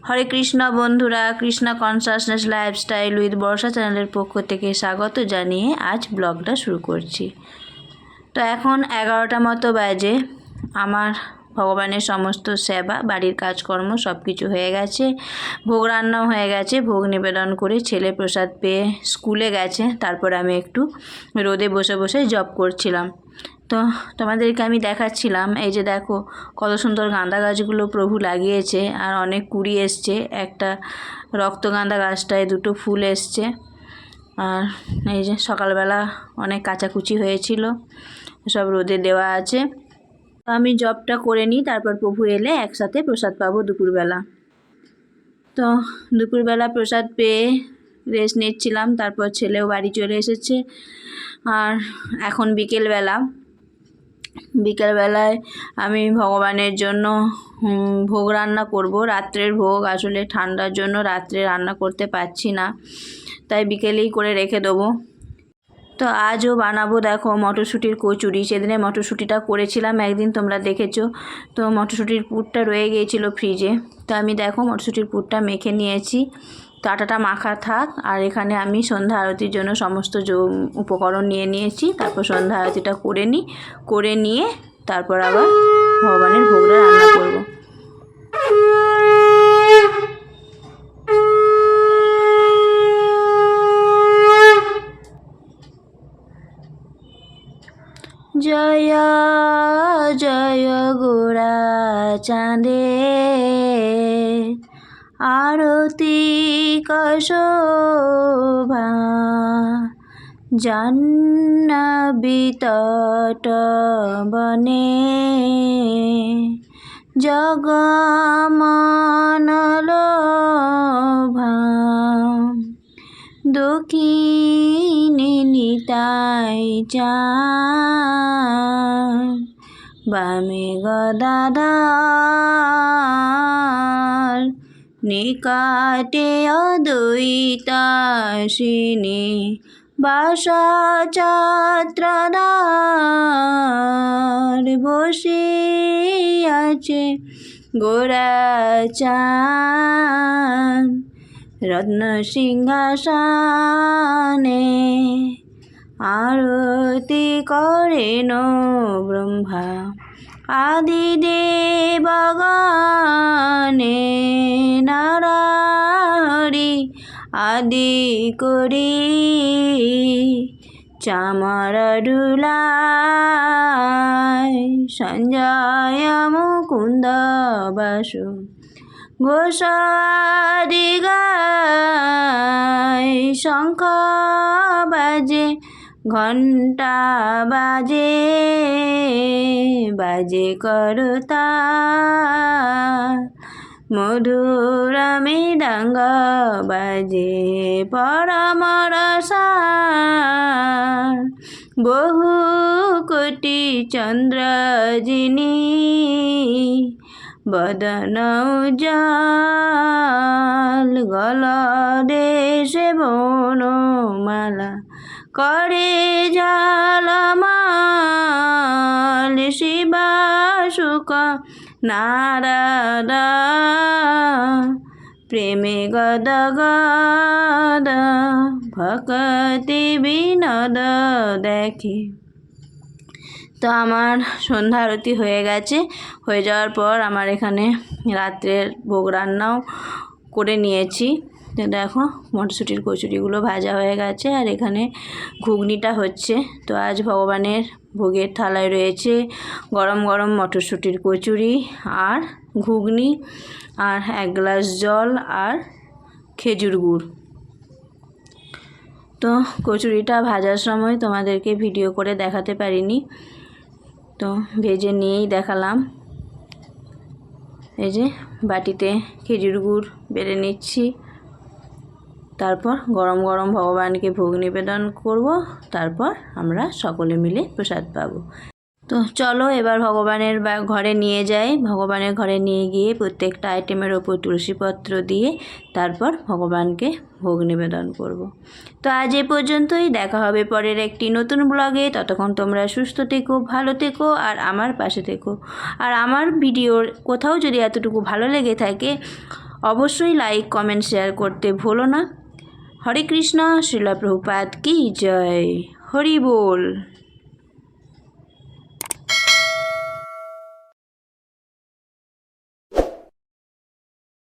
হরে কৃষ্ণ বন্ধুরা, Krishna consciousness lifestyle with বর্ষা চ্যানেলের পক্ষ থেকে স্বাগত জানিয়ে আজ ব্লগটা শুরু করছি। তো এখন 11টা মতো বাজে। আমার ভগবানের সমস্ত সেবা, বাড়ির কাজকর্ম সব কিছু হয়ে গেছে, ভোগ রান্নাও হয়ে গেছে। ভোগ নিবেদন করে ছেলে প্রসাদ পেয়ে স্কুলে গেছে। তারপর আমি একটু রোদে বসে বসে জব করছিলাম। তো তোমাদেরকে আমি দেখাচ্ছিলাম, এই যে দেখো কত সুন্দর গাঁদা গাছগুলো প্রভু লাগিয়েছে, আর অনেক কুড়ি এসছে। একটা রক্তগাঁদা গাছটায় 2টো ফুল এসছে। আর এই যে সকালবেলা অনেক কাচাকুচি হয়েছিল, সব রোদে দেওয়া আছে। তো আমি জবটা করে নিই, তারপর প্রভু এলে একসাথে প্রসাদ পাবো দুপুরবেলা। তো দুপুরবেলা প্রসাদ পেয়ে রেস্ট নিচ্ছিলাম, তারপর ছেলেও বাড়ি চলে এসেছে। আর এখন বিকেলবেলায় আমি ভগবানের জন্য ভোগ রান্না করব। রাত্রের ভোগ, আসলে ঠান্ডার জন্য রাত্রে রান্না করতে পারছি না, তাই বিকেলেই করে রেখে দেবো। তো আজও বানাবো দেখো মটরশুঁটির কচুরি। সেদিনে মটরশুঁটিটা করেছিলাম একদিন, তোমরা দেখেছো। তো মটরশুঁটির পুরটা রয়ে গিয়েছিল ফ্রিজে। তো আমি দেখো মটরশুঁটির পুরটা মেখে নিয়েছি। তো আটাটা মাখা থাক, আর এখানে আমি সন্ধ্যা আরতির জন্য সমস্ত উপকরণ নিয়ে নিয়েছি। তারপর সন্ধ্যা আরতিটা করে নিয়ে তারপর আবার ভগবানের ভোগটা রান্না করব। জয় জয় গোরা চাঁদে আরতি কশোভা, জাহ্নবী তট বনে জগমনলোভা, দক্ষিণে নিতাই চাঁদ, বামে গদাধর, নিকটে অদ্বৈতাসিনী বাসা ছত্রধর, বসে আছে গোরা চাঁদ রত্ন সিংহাসনে, আরতি করেন ব্রহ্মা আদি দেবগণে, নারী আদি করি চামর ডুলায়, সঞ্জয় মুকুন্দ বাসু ঘোষাদি গায়, শঙ্খ বাজে ঘণ্টা বাজে, বাজে করতাল, মধুর মৃদঙ্গ বাজে পরম রসাল, বহু কোটি চন্দ্র যিনি বদন উজ্জ্বল, গলদেশে বনমালা করে ঝলমল, শিবা শুক নারদ প্রেমে গদগদ, ভক্তি বিনোদ দেখে। তো আমার সন্ধ্যা আরতি হয়ে গেছে। হয়ে যাওয়ার পর আমার এখানে রাত্রের ভোগ রান্নাও করে নিয়েছি। তো দেখো মটরশুঁটির কচুরিগুলো ভাজা হয়ে গেছে, আর এখানে ঘুগনিটা হচ্ছে। তো আজ ভগবানের ভোগের থালায় রয়েছে গরম গরম মটরশুঁটির কচুরি আর ঘুগনি, আর 1 গ্লাস জল আর খেজুর গুড়। তো কচুরিটা ভাজার সময় তোমাদেরকে ভিডিও করে দেখাতে পারিনি, তো ভেজে নিয়েই দেখালাম। এই যে বাটিতে খেজুর গুড় বেড়ে নিচ্ছি, তারপর গরম গরম ভগবানকে ভোগ নিবেদন করব, তারপর আমরা সকলে মিলে প্রসাদ পাবো। তো চলো এবার ভগবানের ঘরে নিয়ে যাই। ভগবানের ঘরে নিয়ে গিয়ে প্রত্যেকটা আইটেমের ওপর তুলসীপত্র দিয়ে তারপর ভগবানকে ভোগ নিবেদন করব। তো আজ এ পর্যন্তই, দেখা হবে পরের একটি নতুন ব্লগে। ততক্ষণ তোমরা সুস্থ থেকো, ভালো থেকো, আর আমার পাশে থেকো। আর আমার ভিডিওর কোথাও যদি এতটুকু ভালো লেগে থাকে অবশ্যই লাইক কমেন্ট শেয়ার করতে ভুলো না। হরে কৃষ্ণ, শ্রীলা প্রভুপাদ কি জয়, হরি বল।